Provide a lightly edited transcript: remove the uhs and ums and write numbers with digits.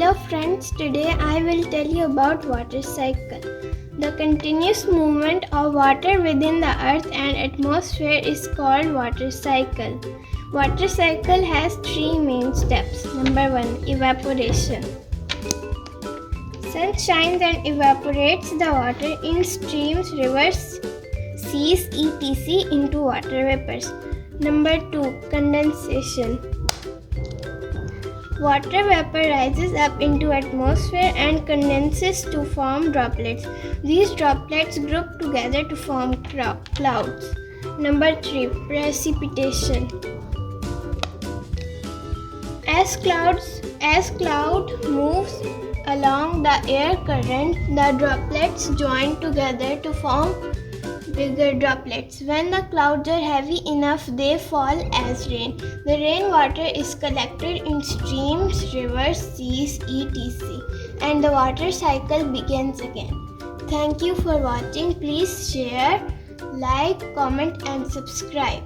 Hello friends, today I will tell you about water cycle. The continuous movement of water within the earth and atmosphere is called water cycle. Water cycle has three main steps. Number 1, evaporation. Sun shines and evaporates the water in streams, rivers, seas, etc. into water vapors. Number 2, condensation. Water vapor rises up into atmosphere and condenses to form droplets. These droplets group together to form clouds. Number 3, precipitation. As cloud moves along the air current, the droplets join together to form bigger droplets. When the clouds are heavy enough, they fall as rain. The rainwater is collected in streams, rivers, seas, etc. and the water cycle begins again. Thank you for watching. Please share, like, comment and subscribe.